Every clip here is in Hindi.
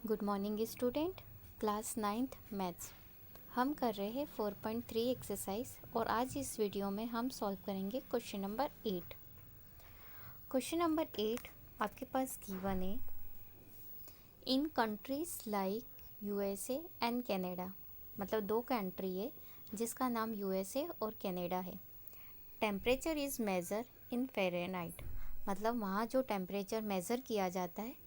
Good morning student. Class 9th maths हम कर रहे हैं 4.3 एक्सरसाइज और आज इस वीडियो में हम सॉल्व करेंगे क्वेश्चन नंबर 8। क्वेश्चन नंबर 8 आपके पास गिवन है, in countries like USA and Canada, मतलब दो कंट्री है जिसका नाम यूएसए और कनाडा है। Temperature is measure in Fahrenheit, मतलब वहाँ जो टेम्परेचर मेज़र किया जाता है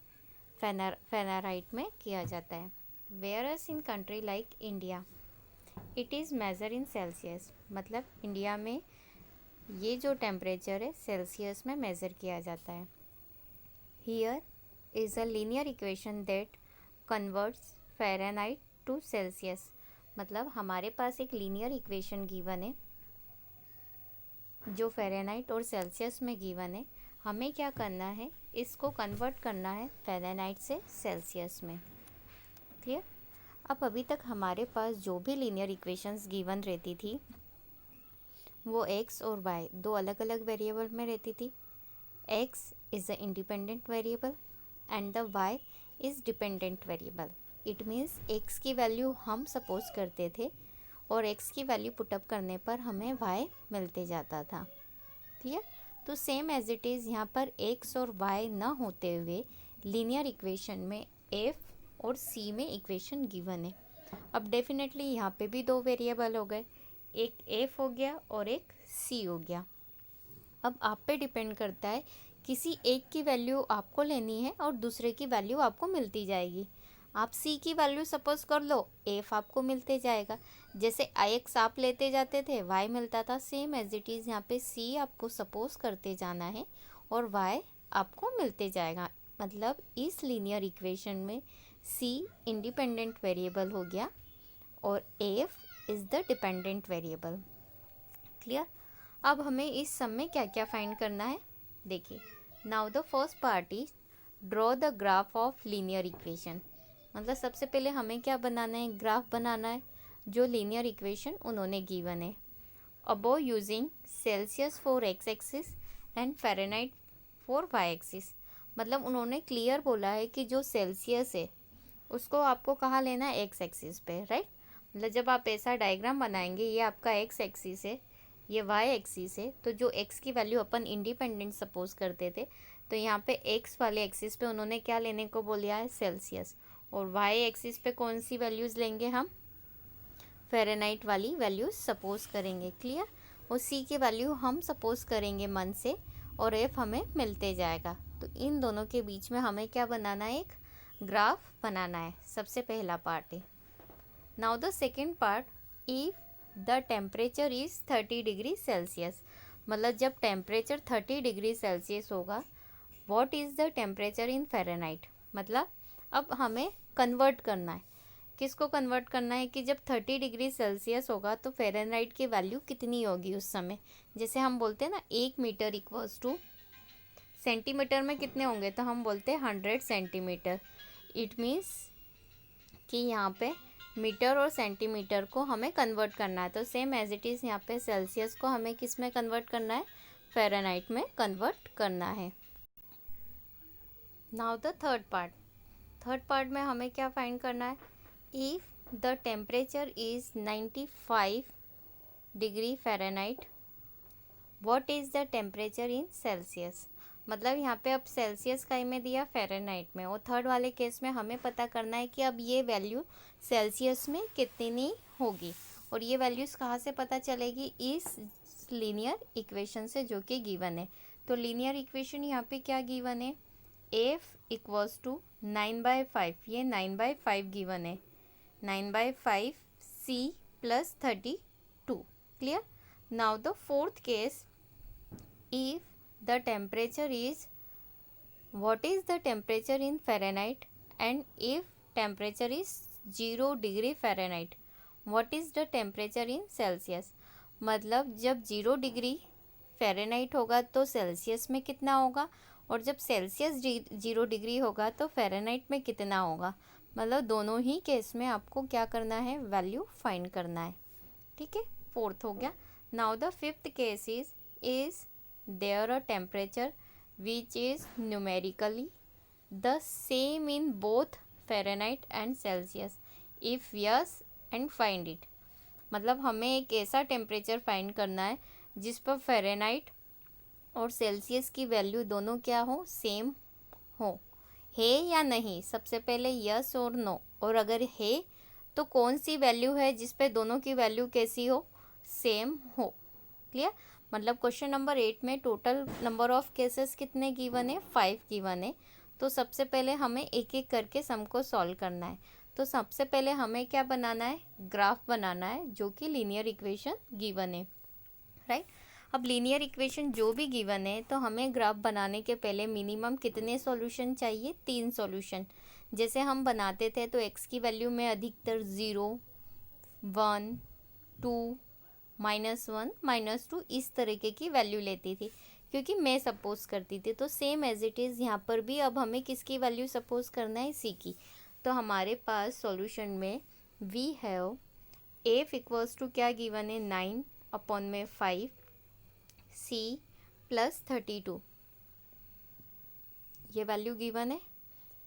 फ़ारेनहाइट में किया जाता है। Whereas in country like India it is measure in Celsius, मतलब इंडिया में ये जो टेम्परेचर है सेल्सियस में मेज़र किया जाता है। Here is a linear equation that converts Fahrenheit to Celsius, मतलब हमारे पास एक लीनियर इक्वेशन गिवन है जो फ़ारेनहाइट और सेल्सियस में गिवन है। हमें क्या करना है, इसको कन्वर्ट करना है फ़ारेनहाइट से सेल्सियस में। क्लियर। अब अभी तक हमारे पास जो भी लीनियर इक्वेशंस गिवन रहती थी वो x और y दो अलग अलग वेरिएबल में रहती थी। x is the independent variable and the y is dependent variable. It means x की वैल्यू हम सपोज करते थे और x की वैल्यू पुटअप करने पर हमें y मिलते जाता था। क्लियर। तो सेम एज इट इज़ यहाँ पर x और y ना होते हुए लीनियर इक्वेशन में f और c में इक्वेशन गिवन है। अब डेफिनेटली यहाँ पे भी दो वेरिएबल हो गए, एक f हो गया और एक c हो गया। अब आप पे डिपेंड करता है, किसी एक की वैल्यू आपको लेनी है और दूसरे की वैल्यू आपको मिलती जाएगी। आप c की वैल्यू सपोज कर लो, f आपको मिलते जाएगा। जैसे x आप लेते जाते थे y मिलता था, सेम एज इट इज़ यहाँ पे c आपको सपोज करते जाना है और y आपको मिलते जाएगा। मतलब इस लीनियर इक्वेशन में c इंडिपेंडेंट वेरिएबल हो गया और f is the dependent variable. Clear. अब हमें इस सम में क्या क्या फाइंड करना है, देखिए। Now the first part is draw the graph of linear equation, मतलब सबसे पहले हमें क्या बनाना है, ग्राफ बनाना है जो लीनियर इक्वेशन उन्होंने गिवन है। Above using Celsius for X axis and Fahrenheit for Y axis, मतलब उन्होंने क्लियर बोला है कि जो सेल्सियस है उसको आपको कहाँ लेना है, एक्स एक्सिस पे, राइट। मतलब जब आप ऐसा डायग्राम बनाएंगे, ये आपका एक्स एक्सिस है, ये वाई एक्सिस है, तो जो एक्स की वैल्यू अपन इंडिपेंडेंट सपोज करते थे, तो यहाँ पे एक्स वाले एक्सिस पे उन्होंने क्या लेने को बोला है, सेल्सियस, और वाई एक्सिस पे कौन सी वैल्यूज़ लेंगे, हम फ़ारेनहाइट वाली वैल्यूज सपोज करेंगे। क्लियर। और सी की वैल्यू हम सपोज करेंगे मन से और एफ हमें मिलते जाएगा। तो इन दोनों के बीच में हमें क्या बनाना है, एक ग्राफ बनाना है। सबसे पहला पार्ट है। Now the second part, if the temperature is 30 degree Celsius, मतलब जब टेम्परेचर 30 डिग्री सेल्सियस होगा, what is the temperature in Fahrenheit, मतलब अब हमें कन्वर्ट करना है। किसको कन्वर्ट करना है कि जब 30 डिग्री सेल्सियस होगा तो फ़ारेनहाइट की वैल्यू कितनी होगी उस समय। जैसे हम बोलते हैं ना, 1 मीटर इक्वल्स टू सेंटीमीटर में कितने होंगे, तो हम बोलते हैं 100 सेंटीमीटर। इट मीन्स कि यहाँ पे मीटर और सेंटीमीटर को हमें कन्वर्ट करना है। तो सेम एज इट इज़ यहाँ पे सेल्सियस को हमें किस में कन्वर्ट करना है, फ़ारेनहाइट में कन्वर्ट करना है। नाउ द थर्ड पार्ट में हमें क्या फाइंड करना है, if the temperature is 95 degree Fahrenheit, what is the temperature in Celsius, मतलब यहाँ पे अब सेल्सियस का ही में दिया, फ़ारेनहाइट में, और थर्ड वाले केस में हमें पता करना है कि अब ये वैल्यू सेल्सियस में कितनी होगी। और ये वैल्यूज़ कहाँ से पता चलेगी, इस लीनियर इक्वेशन से जो कि गिवन है। तो लीनियर इक्वेशन यहाँ पे क्या गिवन है, एफ इक्वल्स टू 9/5, ये 9/5 गिवन है, 9/5 c plus 32। Clear. Now the fourth case, if the temperature is, what is the temperature in Fahrenheit, and if temperature is 0 degree Fahrenheit, what is the temperature in Celsius, मतलब जब 0 डिग्री फ़ारेनहाइट होगा तो सेल्सियस में कितना होगा, और जब सेल्सियस 0 डिग्री होगा तो फ़ारेनहाइट में कितना होगा। मतलब दोनों ही केस में आपको क्या करना है, वैल्यू फाइंड करना है। ठीक है, फोर्थ हो गया। Now the fifth case is there a temperature which is numerically the same in both Fahrenheit and Celsius, if yes and find it. मतलब हमें एक ऐसा टेम्परेचर फाइंड करना है जिस पर फ़ारेनहाइट और सेल्सियस की वैल्यू दोनों क्या हो, सेम हो। है या नहीं, सबसे पहले यस और नो, और अगर है तो कौन सी वैल्यू है जिस पे दोनों की वैल्यू कैसी हो, सेम हो। क्लियर। मतलब क्वेश्चन नंबर 8 में टोटल नंबर ऑफ केसेस कितने गिवन है, 5 गिवन है। तो सबसे पहले हमें एक एक करके सम को सॉल्व करना है। तो सबसे पहले हमें क्या बनाना है, ग्राफ बनाना है जो कि लीनियर इक्वेशन गिवन है, राइट। अब लीनियर इक्वेशन जो भी गिवन है तो हमें ग्राफ बनाने के पहले मिनिमम कितने सॉल्यूशन चाहिए, 3 सॉल्यूशन। जैसे हम बनाते थे तो x की वैल्यू में अधिकतर 0, 1, 2, -1, -2 इस तरीके की वैल्यू लेती थी, क्योंकि मैं सपोज करती थी। तो सेम एज इट इज़ यहाँ पर भी अब हमें किसकी वैल्यू सपोज करना है, c की। तो हमारे पास सॉल्यूशन में we have f equals to क्या गिवन है, 9 अपॉन में 5, c प्लस 32, ये वैल्यू गिवन है।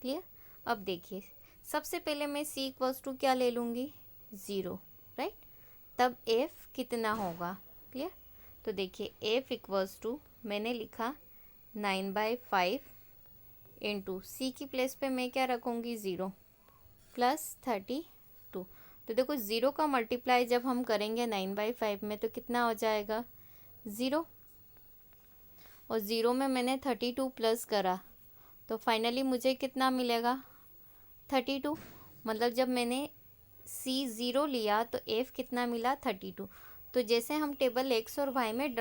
क्लियर। अब देखिए सबसे पहले मैं c इक्वल्स टू क्या ले लूँगी, 0, राइट। तब f कितना होगा, क्लियर। तो देखिए f इक्वल्स टू मैंने लिखा 9/5 इंटू सी की प्लेस पे मैं क्या रखूँगी, 0 प्लस 32। तो देखो 0 का मल्टीप्लाई जब हम करेंगे 9/5 में तो कितना हो जाएगा, 0, और 0 में मैंने 32 प्लस करा तो फाइनली मुझे कितना मिलेगा, 32। मतलब जब मैंने c 0 लिया तो f कितना मिला, 32। तो जैसे हम टेबल x और y में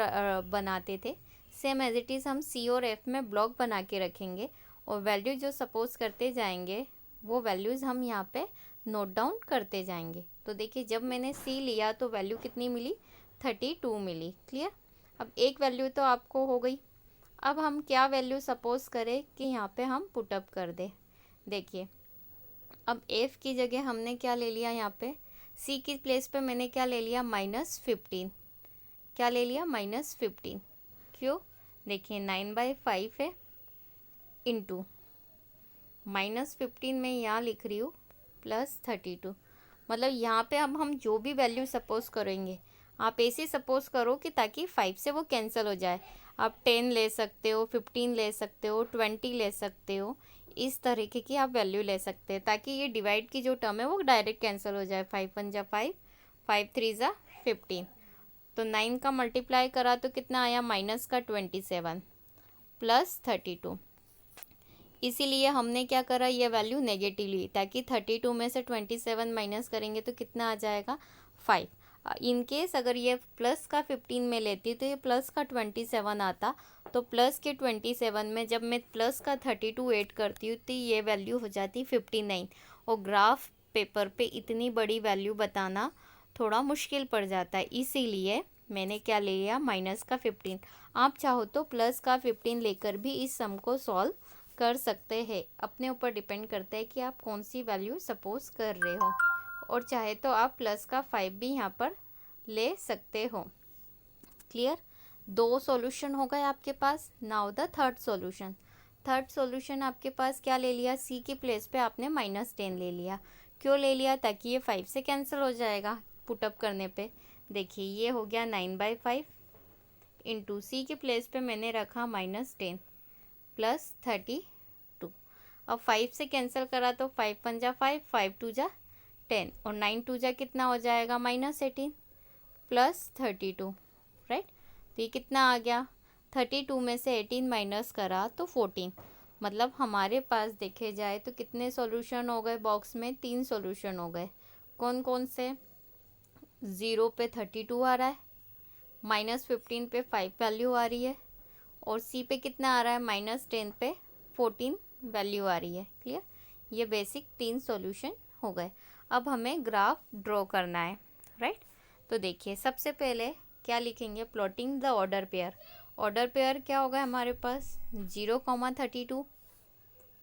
बनाते थे, सेम एज इट इज़ हम c और f में ब्लॉक बना के रखेंगे, और वैल्यू जो सपोज करते जाएंगे वो वैल्यूज़ हम यहाँ पे नोट डाउन करते जाएंगे। तो देखिए जब मैंने c लिया तो वैल्यू कितनी मिली, 32 मिली। क्लियर। अब एक वैल्यू तो आपको हो गई। अब हम क्या वैल्यू सपोज करें कि यहाँ पे हम पुटअप कर दें। देखिए अब f की जगह हमने क्या ले लिया, यहाँ पे c की प्लेस पे मैंने क्या ले लिया, -15। क्या ले लिया, -15। क्यों, देखिए 9/5 है इंटू -15 में यहाँ लिख रही हूँ +32। मतलब यहाँ पे अब हम जो भी वैल्यू सपोज करेंगे, आप ऐसे सपोज करो कि ताकि 5 से वो कैंसिल हो जाए। आप 10 ले सकते हो, 15 ले सकते हो, 20 ले सकते हो, इस तरीके की आप वैल्यू ले सकते हैं ताकि ये डिवाइड की जो टर्म है वो डायरेक्ट कैंसिल हो जाए। 5 1 जा 5, 5 3 जा 15। तो 9 का मल्टीप्लाई करा तो कितना आया, माइनस का 27 प्लस 32। इसीलिए हमने क्या करा, ये वैल्यू नेगेटिव ली ताकि 32 में से 27 माइनस करेंगे तो कितना आ जाएगा, 5। इन केस अगर ये प्लस का 15 में लेती तो ये प्लस का 27 आता। तो प्लस के 27 में जब मैं प्लस का 32 ऐड करती हूँ तो ये वैल्यू हो जाती 59। और ग्राफ पेपर पे इतनी बड़ी वैल्यू बताना थोड़ा मुश्किल पड़ जाता है, इसीलिए मैंने क्या ले लिया, माइनस का 15। आप चाहो तो प्लस का 15 लेकर भी इस सम को सॉल्व कर सकते हैं। अपने ऊपर डिपेंड करता है कि आप कौन सी वैल्यू सपोज कर रहे हो, और चाहे तो आप प्लस का 5 भी यहाँ पर ले सकते हो। क्लियर। 2 सॉल्यूशन हो गए आपके पास। Now the third solution. Third solution आपके पास क्या ले लिया, सी की प्लेस पे आपने -10 ले लिया। क्यों ले लिया, ताकि ये 5 से कैंसिल हो जाएगा पुटअप करने पे। देखिए ये हो गया 9/5 इंटू सी की प्लेस पे मैंने रखा -10 प्लस 32। अब 5 से कैंसिल करा तो 5 1 जा 5, 5 2 जा 10, और 9 2 जा कितना हो जाएगा, -18 प्लस 32, राइट। तो ये कितना आ गया, 32 में से 18 माइनस करा तो 14। मतलब हमारे पास देखे जाए तो कितने सॉल्यूशन हो गए बॉक्स में, 3 सॉल्यूशन हो गए। कौन कौन से, 0 पे 32 आ रहा है, -15 पे 5 वैल्यू आ रही है, और सी पे कितना आ रहा है, -10 पे 14 वैल्यू आ रही है। क्लियर। ये बेसिक 3 सॉल्यूशन हो गए। अब हमें ग्राफ ड्रॉ करना है, राइट। तो देखिए सबसे पहले क्या लिखेंगे, plotting the order pair. Order pair क्या होगा हमारे पास, 0,32,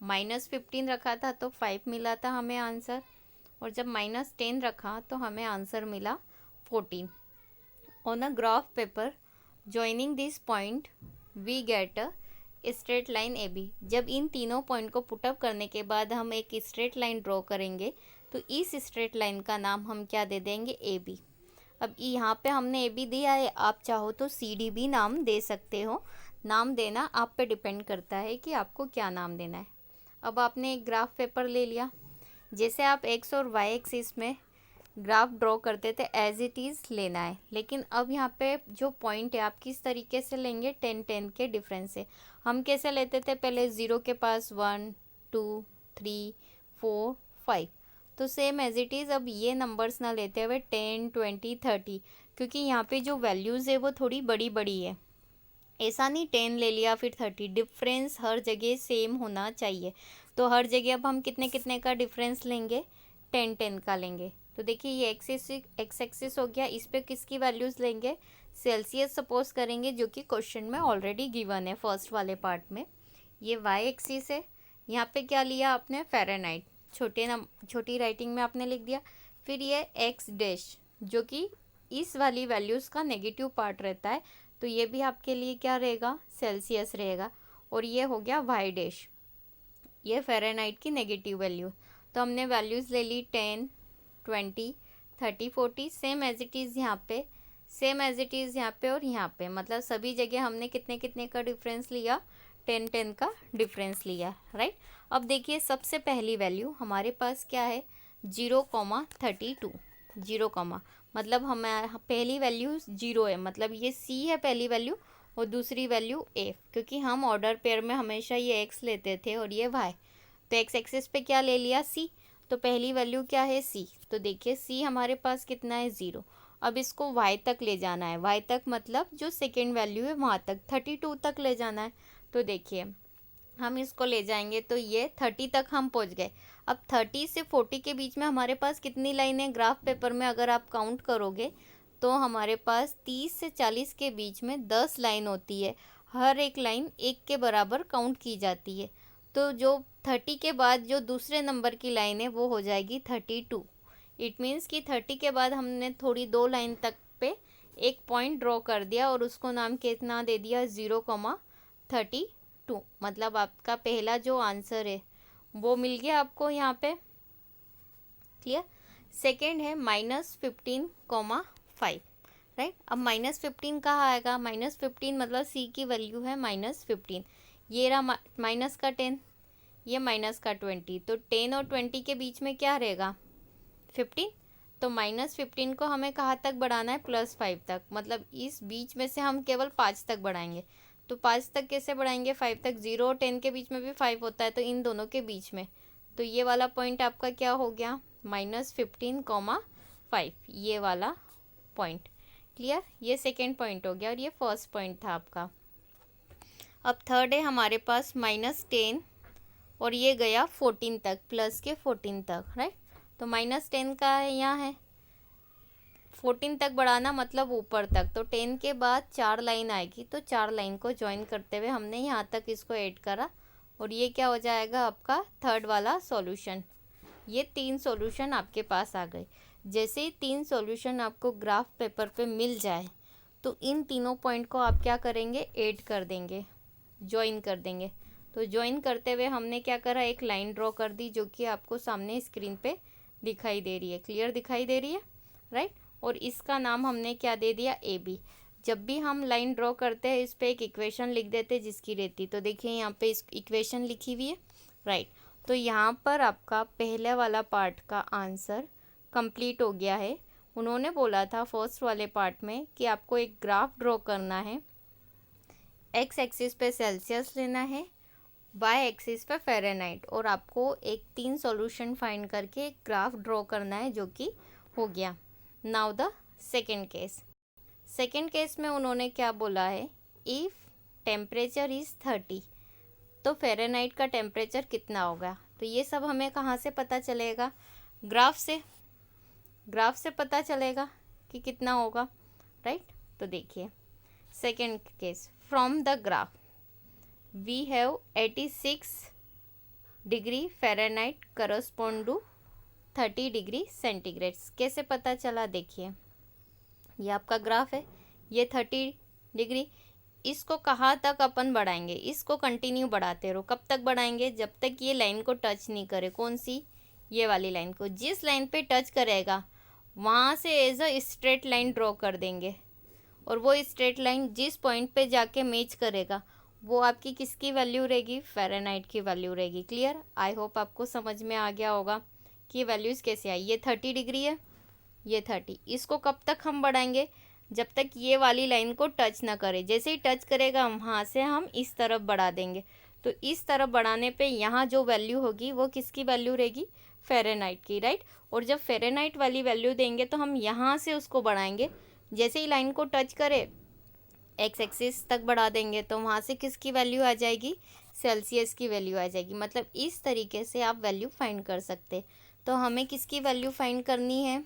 -15 रखा था तो 5 मिला था हमें आंसर, और जब -10 रखा तो हमें आंसर मिला 14। On a graph paper joining this point we get straight line A B. जब इन तीनों पॉइंट को पुटअप करने के बाद हम एक स्ट्रेट लाइन ड्रॉ करेंगे तो इस स्ट्रेट लाइन का नाम हम क्या दे देंगे, ए बी। अब यहाँ पे हमने ए बी दिया है, आप चाहो तो सी डी भी नाम दे सकते हो। नाम देना आप पे डिपेंड करता है कि आपको क्या नाम देना है। अब आपने एक ग्राफ पेपर ले लिया, जैसे आप एक्स और वाई एक्सिस में ग्राफ ड्रॉ करते थे एज इट इज़ लेना है, लेकिन अब यहाँ पे जो पॉइंट है आप किस तरीके से लेंगे, 10-10 के डिफरेंस से। हम कैसे लेते थे पहले, 0 के पास 1 2 3 4 5, तो सेम एज इट इज़ अब ये नंबर्स ना लेते हुए 10 20 30, क्योंकि यहाँ पे जो वैल्यूज़ है वो थोड़ी बड़ी बड़ी है। ऐसा नहीं 10 ले लिया फिर 30, डिफरेंस हर जगह सेम होना चाहिए। तो हर जगह अब हम कितने कितने का डिफरेंस लेंगे, 10-10 का लेंगे। तो देखिए ये एक्स एक्सिस हो गया, इस पे किसकी वैल्यूज़ लेंगे, सेल्सियस सपोज करेंगे, जो कि क्वेश्चन में ऑलरेडी गिवन है फर्स्ट वाले पार्ट में। ये वाई एक्सिस है, यहाँ पे क्या लिया आपने, फ़ारेनहाइट, छोटी राइटिंग में आपने लिख दिया। फिर ये एक्स डैश, जो कि इस वाली वैल्यूज़ का नेगेटिव पार्ट रहता है, तो ये भी आपके लिए क्या रहेगा, सेल्सियस रहेगा। और ये हो गया वाई डैश, ये फ़ारेनहाइट की नेगेटिव वैल्यू। तो हमने वैल्यूज़ ले ली 10 20 30 40, सेम एज इट इज़ यहाँ पे, सेम एज इट इज़ यहाँ पे और यहाँ पे, मतलब सभी जगह हमने कितने कितने का डिफरेंस लिया, 10-10 का डिफरेंस लिया, राइट। अब देखिए सबसे पहली वैल्यू हमारे पास क्या है, 0,32, 0, मतलब हमारा पहली वैल्यू 0 है, मतलब ये सी है पहली वैल्यू और दूसरी वैल्यू ए, क्योंकि हम ऑर्डर पेयर में हमेशा ये एक्स लेते थे और ये वाई, तो एक्स एक्सिस पे क्या ले लिया, सी, तो पहली वैल्यू क्या है, सी। तो देखिए सी हमारे पास कितना है, 0। अब इसको वाई तक ले जाना है, वाई तक मतलब जो सेकेंड वैल्यू है वहाँ तक, 32 तक ले जाना है। तो देखिए हम इसको ले जाएंगे तो ये 30 तक हम पहुँच गए। अब 30 से 40 के बीच में हमारे पास कितनी लाइन है, ग्राफ पेपर में अगर आप काउंट करोगे तो हमारे पास 30 से 40 के बीच में 10 लाइन होती है, हर एक लाइन एक के बराबर काउंट की जाती है। तो जो 30 के बाद जो दूसरे नंबर की लाइन है वो हो जाएगी 32। इट मीन्स कि 30 के बाद हमने थोड़ी 2 लाइन तक पे एक पॉइंट ड्रॉ कर दिया और उसको नाम कितना दे दिया, 0,32, मतलब आपका पहला जो आंसर है वो मिल गया आपको यहाँ पे, क्लियर। सेकेंड है -15,5, राइट। अब -15 कहाँ आएगा, -15 मतलब सी की वैल्यू है -15, ये रहा माइनस का 10, ये माइनस का 20, तो 10 और 20 के बीच में क्या रहेगा, 15। तो -15 को हमें कहाँ तक बढ़ाना है, +5 तक, मतलब इस बीच में से हम केवल 5 तक बढ़ाएंगे। तो 5 तक कैसे बढ़ाएंगे, 5 तक, 0 और 10 के बीच में भी 5 होता है, तो इन दोनों के बीच में, तो ये वाला पॉइंट आपका क्या हो गया, -15,5, ये वाला पॉइंट, क्लियर। ये सेकेंड पॉइंट हो गया और ये फर्स्ट पॉइंट था आपका। अब थर्ड है हमारे पास -10 और ये गया 14 तक, प्लस के 14 तक, राइट। तो -10 का है यहाँ है, 14 तक बढ़ाना मतलब ऊपर तक, तो 10 के बाद 4 लाइन आएगी, तो 4 लाइन को ज्वाइन करते हुए हमने यहाँ तक इसको ऐड करा और ये क्या हो जाएगा आपका थर्ड वाला सॉल्यूशन। ये 3 सॉल्यूशन आपके पास आ गए। जैसे ही 3 सॉल्यूशन आपको ग्राफ पेपर पे मिल जाए तो इन तीनों पॉइंट को आप क्या करेंगे, ऐड कर देंगे, ज्वाइन कर देंगे। तो ज्वाइन करते हुए हमने क्या करा, एक लाइन ड्रॉ कर दी जो कि आपको सामने स्क्रीन पे दिखाई दे रही है, क्लियर दिखाई दे रही है, राइट। और इसका नाम हमने क्या दे दिया, ए बी। जब भी हम लाइन ड्रॉ करते हैं इस पर एक इक्वेशन लिख देते हैं जिसकी रहती, तो देखिए यहाँ पे इस इक्वेशन लिखी हुई है, राइट। तो यहाँ पर आपका पहले वाला पार्ट का आंसर कंप्लीट हो गया है। उन्होंने बोला था फर्स्ट वाले पार्ट में कि आपको एक ग्राफ ड्रॉ करना है, एक्स एक्सिस पे सेल्सियस लेना है, वाई एक्सिस पे फ़ारेनहाइट, और आपको एक 3 सॉल्यूशन फाइंड करके एक ग्राफ ड्रॉ करना है, जो कि हो गया। Now the second case. Second case में उन्होंने क्या बोला है, इफ़ टेम्परेचर इज़ 30, तो फ़ारेनहाइट का टेम्परेचर कितना होगा। तो ये सब हमें कहाँ से पता चलेगा, ग्राफ से, ग्राफ से पता चलेगा कि कितना होगा, राइट। तो देखिए second case, from the graph we have 86 degree Fahrenheit correspond to 30 degree centigrade. कैसे पता चला, देखिए ये आपका ग्राफ है, ये 30 डिग्री, इसको कहाँ तक अपन बढ़ाएंगे, इसको कंटिन्यू बढ़ाते रहो। कब तक बढ़ाएंगे, जब तक ये लाइन को टच नहीं करे। कौन सी, ये वाली लाइन को। जिस लाइन पे टच करेगा वहाँ से as a straight line draw कर देंगे, और वो स्ट्रेट लाइन जिस पॉइंट पे जाके मैच करेगा वो आपकी किसकी वैल्यू रहेगी, फ़ारेनहाइट की वैल्यू रहेगी। क्लियर। आई होप आपको समझ में आ गया होगा कि वैल्यूज़ कैसे आई। ये 30 डिग्री है, ये 30। इसको कब तक हम बढ़ाएंगे, जब तक ये वाली लाइन को टच ना करे। जैसे ही टच करेगा वहाँ से हम इस तरफ बढ़ा देंगे। तो इस तरफ बढ़ाने पे यहाँ जो वैल्यू होगी वो किसकी वैल्यू रहेगी, फ़ारेनहाइट की, राइट। और जब फ़ारेनहाइट वाली वैल्यू देंगे तो हम यहाँ से उसको बढ़ाएंगे। जैसे ही लाइन को टच करे एक्स एक्सिस तक बढ़ा देंगे तो वहाँ से किसकी वैल्यू आ जाएगी, सेल्सियस की वैल्यू आ जाएगी। मतलब इस तरीके से आप वैल्यू फाइंड कर सकते। तो हमें किसकी वैल्यू फाइंड करनी है,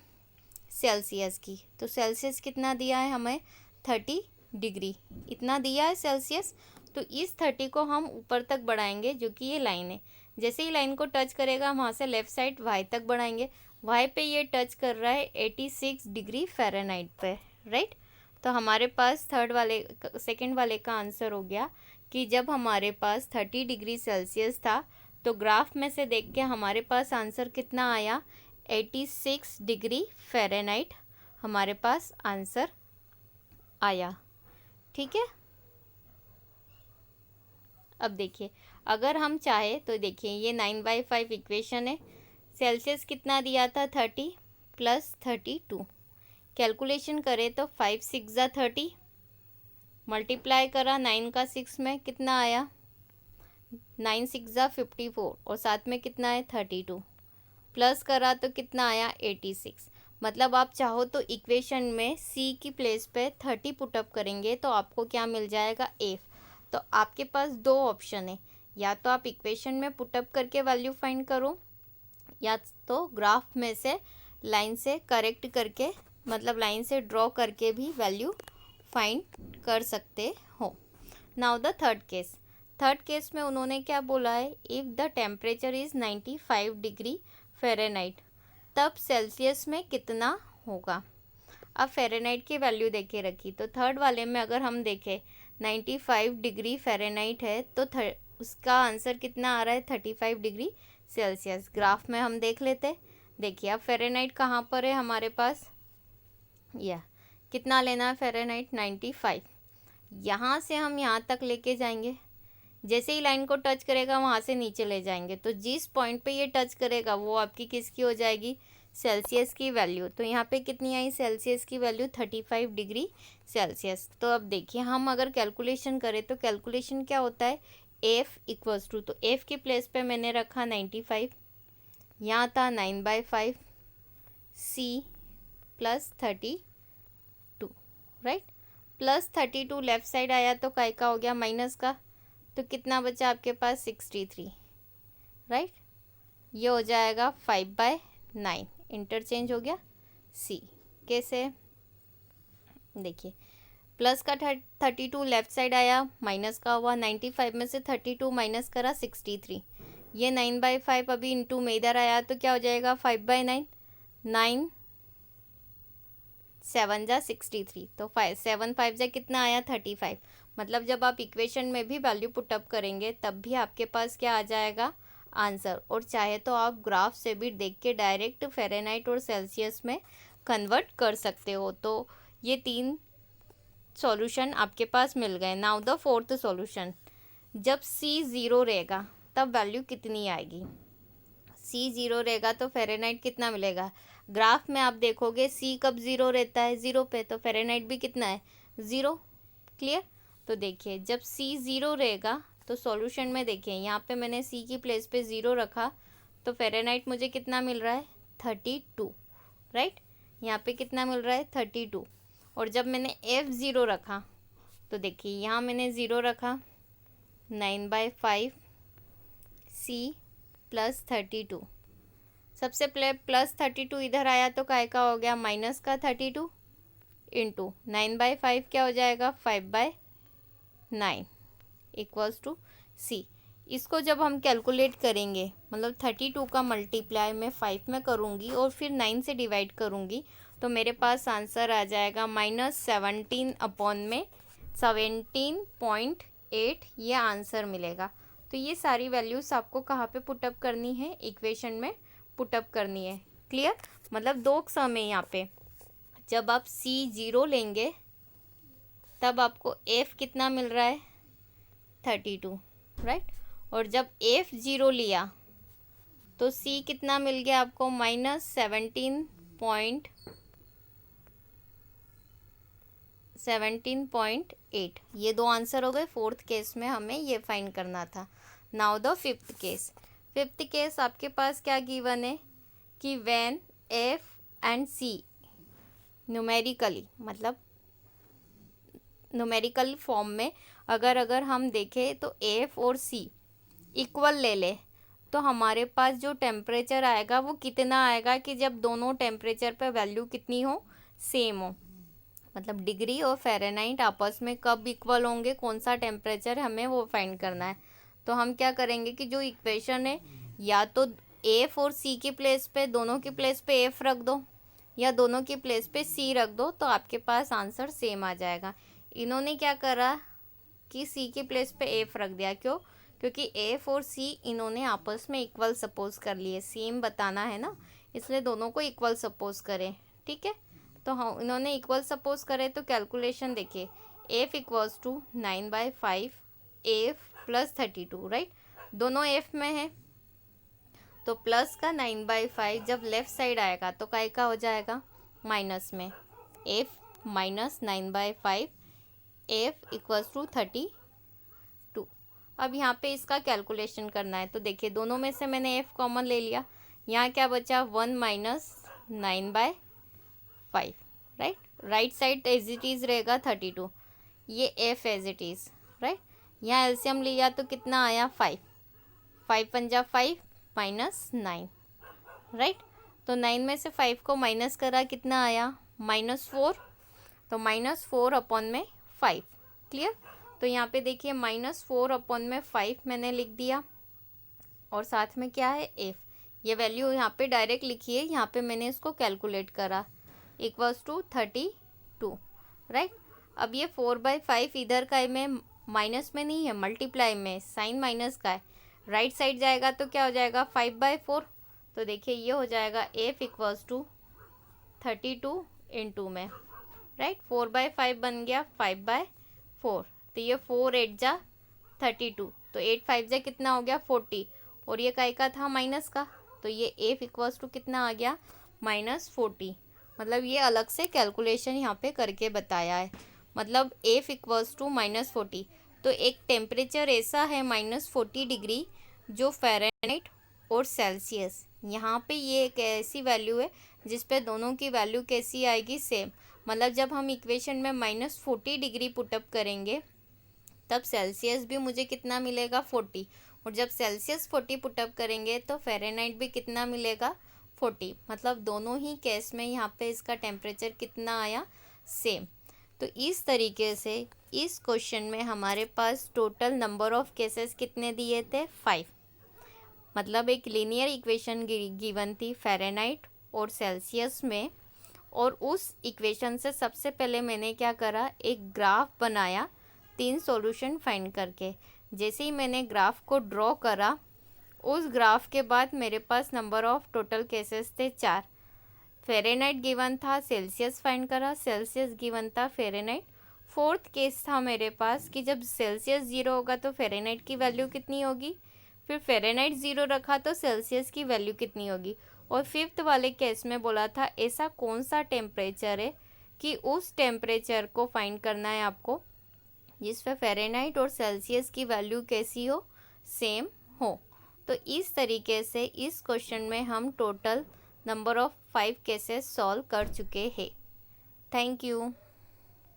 सेल्सियस की। तो सेल्सियस कितना दिया है हमें, 30 डिग्री इतना दिया है सेल्सियस। तो इस 30 को हम ऊपर तक बढ़ाएंगे, जो कि ये लाइन है। जैसे ही लाइन को टच करेगा वहाँ से लेफ़्ट साइड वाई तक बढ़ाएंगे। वाई पे ये टच कर रहा है 86 डिग्री फ़ारेनहाइट पे, राइट। तो हमारे पास सेकंड वाले का आंसर हो गया कि जब हमारे पास 30 डिग्री सेल्सियस था तो ग्राफ में से देख के हमारे पास आंसर कितना आया, 86 डिग्री फ़ारेनहाइट हमारे पास आंसर आया। ठीक है। अब देखिए, अगर हम चाहे तो देखिए ये 9/5 इक्वेशन है। सेल्सियस कितना दिया था, 30 + 32। कैलकुलेशन करें तो 5 6 ज़ा 30, मल्टीप्लाई करा 9 का 6 में कितना आया, 9 6 ज़ा 54, और साथ में कितना है 32, प्लस करा तो कितना आया 86। मतलब आप चाहो तो इक्वेशन में सी की प्लेस पे 30 पुटअप करेंगे तो आपको क्या मिल जाएगा, एफ। तो आपके पास दो ऑप्शन है, या तो आप इक्वेशन में पुटअप करके वैल्यू फाइंड करो, या तो ग्राफ में से लाइन से करेक्ट करके, मतलब लाइन से ड्रॉ करके भी वैल्यू फाइंड कर सकते हो। नाउ द थर्ड केस में उन्होंने क्या बोला है, if the temperature is 95 degree Fahrenheit, तब सेल्सियस में कितना होगा। अब फ़ारेनहाइट की वैल्यू देके रखी, तो थर्ड वाले में अगर हम देखें 95 डिग्री फ़ारेनहाइट है तो उसका आंसर कितना आ रहा है, 35 डिग्री सेल्सियस। ग्राफ में हम देख लेते। देखिए अब फ़ारेनहाइट कहाँ पर है हमारे पास, या कितना लेना है फ़ारेनहाइट, 95। यहाँ से हम यहाँ तक लेके जाएंगे। जैसे ही लाइन को टच करेगा वहाँ से नीचे ले जाएंगे। तो जिस पॉइंट पे ये टच करेगा वो आपकी किसकी हो जाएगी, सेल्सियस की वैल्यू। तो यहाँ पे कितनी आई सेल्सियस की वैल्यू, 35 डिग्री सेल्सियस। तो अब देखिए हम अगर कैलकुलेशन करें तो कैलकुलेशन क्या होता है, एफ इक्वल्स टू, तो एफ की प्लेस पे मैंने रखा 95, यहाँ था 9/5 सी + 32, राइट। +32 लेफ्ट साइड आया तो काय का हो गया, माइनस का। तो कितना बचा आपके पास, 63, राइट। ये हो जाएगा 5/9, इंटरचेंज हो गया सी। कैसे, देखिए प्लस का 32 लेफ्ट साइड आया, माइनस का हुआ, 95 में से 32 माइनस करा 63। ये 9/5 अभी इंटू में इधर आया तो क्या हो जाएगा, 5/9, 9 7 जा 63, तो 7 5 जा कितना आया, 35। मतलब जब आप इक्वेशन में भी वैल्यू पुटअप करेंगे तब भी आपके पास क्या आ जाएगा, आंसर। और चाहे तो आप ग्राफ से भी देख के डायरेक्ट फ़ारेनहाइट और सेल्सियस में कन्वर्ट कर सकते हो। तो ये 3 सॉल्यूशन आपके पास मिल गए। नाउ द फोर्थ सॉल्यूशन, जब C 0 रहेगा तब वैल्यू कितनी आएगी। C 0 रहेगा तो फ़ारेनहाइट कितना मिलेगा। ग्राफ में आप देखोगे C कब 0 रहता है, 0 पे, तो फ़ारेनहाइट भी कितना है, 0। क्लियर। तो देखिए जब C 0 रहेगा तो सॉल्यूशन में देखिए यहाँ पे मैंने C की प्लेस पे 0 रखा तो फ़ारेनहाइट मुझे कितना मिल रहा है, 32, राइट। यहाँ पे कितना मिल रहा है, 32। और जब मैंने F0 रखा तो देखिए यहाँ मैंने 0 रखा, 9/5 C + 32। सबसे +32 इधर आया तो काय का हो गया, माइनस का 32 इंटू 9/5 क्या हो जाएगा, 5/9 इक्वल्स टू C। इसको जब हम कैलकुलेट करेंगे, मतलब 32 का मल्टीप्लाई मैं 5 में करूँगी और फिर 9 से डिवाइड करूँगी तो मेरे पास आंसर आ जाएगा -17/9 17.8 ये आंसर मिलेगा। तो ये सारी वैल्यूज़ आपको कहाँ पे पुटअप करनी है, इक्वेशन में पुटअप करनी है। क्लियर? मतलब दो सम है यहाँ पे। जब आप C0 लेंगे तब आपको F कितना मिल रहा है, 32, राइट। और जब F0 लिया तो C कितना मिल गया आपको, -17.8। ये दो आंसर हो गए। फोर्थ केस में हमें ये फाइंड करना था। Now the fifth case. Fifth case आपके पास क्या गिवन है कि when F and C numerically, मतलब न्यूमेरिकल फॉर्म में अगर हम देखें तो F और C इक्वल ले ले तो हमारे पास जो टेम्परेचर आएगा वो कितना आएगा कि जब दोनों टेम्परेचर पे वैल्यू कितनी हो, सेम हो। मतलब डिग्री और फ़ारेनहाइट आपस में कब इक्वल होंगे, कौन सा टेम्परेचर हमें वो फाइंड करना है। तो हम क्या करेंगे कि जो इक्वेशन है या तो F और C की प्लेस पे, दोनों की प्लेस पे F रख दो या दोनों की प्लेस पे C रख दो, तो आपके पास आंसर सेम आ जाएगा। इन्होंने क्या करा कि C की प्लेस पे F रख दिया। क्यों? क्योंकि F और C इन्होंने आपस में इक्वल सपोज कर लिए। सेम बताना है ना, इसलिए दोनों को इक्वल सपोज करें। ठीक है, तो हाँ इन्होंने इक्वल सपोज करे। तो कैलकुलेशन देखिए, F equals to 9/5 F plus 32, right. दोनों F में है तो प्लस का 9/5 जब लेफ्ट साइड आएगा तो काय का हो जाएगा, माइनस में। F minus 9/5 F equals to 32। अब यहाँ पे इसका कैलकुलेशन करना है। तो देखिए दोनों में से मैंने F कॉमन ले लिया। यहाँ क्या बचा, 1 minus 9/5, right. Right side as it is रहेगा 32, ये F as it is, right. यहाँ एलसीएम लिया तो कितना आया, 5 पंजा 5 माइनस 9, राइट। तो 9 में से 5 को माइनस करा, कितना आया, -4। तो -4 अपॉन में 5। क्लियर? तो यहाँ पे देखिए -4 अपॉन में 5 मैंने लिख दिया और साथ में क्या है, F। ये वैल्यू यहाँ पे डायरेक्ट लिखी है, यहाँ पे मैंने इसको कैलकुलेट करा, इक्वल्स टू 32, राइट। अब ये 4/5 इधर का है, में माइनस में नहीं है, मल्टीप्लाई में, साइन माइनस का है। राइट साइड जाएगा तो क्या हो जाएगा, 5/4। तो देखिए ये हो जाएगा F इक्वल्स टू 32 इंटू में, राइट। 4/5 बन गया 5/4। तो ये 4 8 जा 32, तो 8 5 जा कितना हो गया, 40। और ये काय का था, माइनस का। तो ये F इक्वल्स टू कितना आ गया, -40। मतलब ये अलग से कैलकुलेशन यहाँ पे करके बताया है। मतलब F इक्वल्स टू -40। तो एक टेम्परेचर ऐसा है -40 डिग्री जो फ़ारेनहाइट और सेल्सियस, यहाँ पे ये एक ऐसी वैल्यू है जिस पे दोनों की वैल्यू कैसी आएगी, सेम। मतलब जब हम इक्वेशन में -40 डिग्री पुटअप करेंगे तब सेल्सियस भी मुझे कितना मिलेगा, 40। और जब सेल्सियस 40 पुटअप करेंगे तो फ़ारेनहाइट भी कितना मिलेगा, 40। मतलब दोनों ही केस में यहाँ पे इसका टेम्परेचर कितना आया, सेम। तो इस तरीके से इस क्वेश्चन में हमारे पास टोटल नंबर ऑफ केसेस कितने दिए थे, 5। मतलब एक लीनियर इक्वेशन गिवन थी फ़ारेनहाइट और सेल्सियस में, और उस इक्वेशन से सबसे पहले मैंने क्या करा, एक ग्राफ बनाया 3 सॉल्यूशन फाइंड करके। जैसे ही मैंने ग्राफ को ड्रॉ करा, उस ग्राफ के बाद मेरे पास नंबर ऑफ टोटल केसेस थे 4। फ़ारेनहाइट गिवन था, सेल्सियस फाइंड करा, सेल्सियस गिवन था, फ़ारेनहाइट। फोर्थ केस था मेरे पास कि जब सेल्सियस 0 होगा तो फ़ारेनहाइट की वैल्यू कितनी होगी, फिर फ़ारेनहाइट 0 रखा तो सेल्सियस की वैल्यू कितनी होगी। और फिफ्थ वाले केस में बोला था ऐसा कौन सा टेम्परेचर है कि उस टेम्परेचर को फाइंड करना है आपको जिस पे फ़ारेनहाइट और सेल्सियस की वैल्यू कैसी हो, सेम हो। तो इस तरीके से इस क्वेश्चन में हम total number of 5 cases solve कर चुके हैं। Thank you.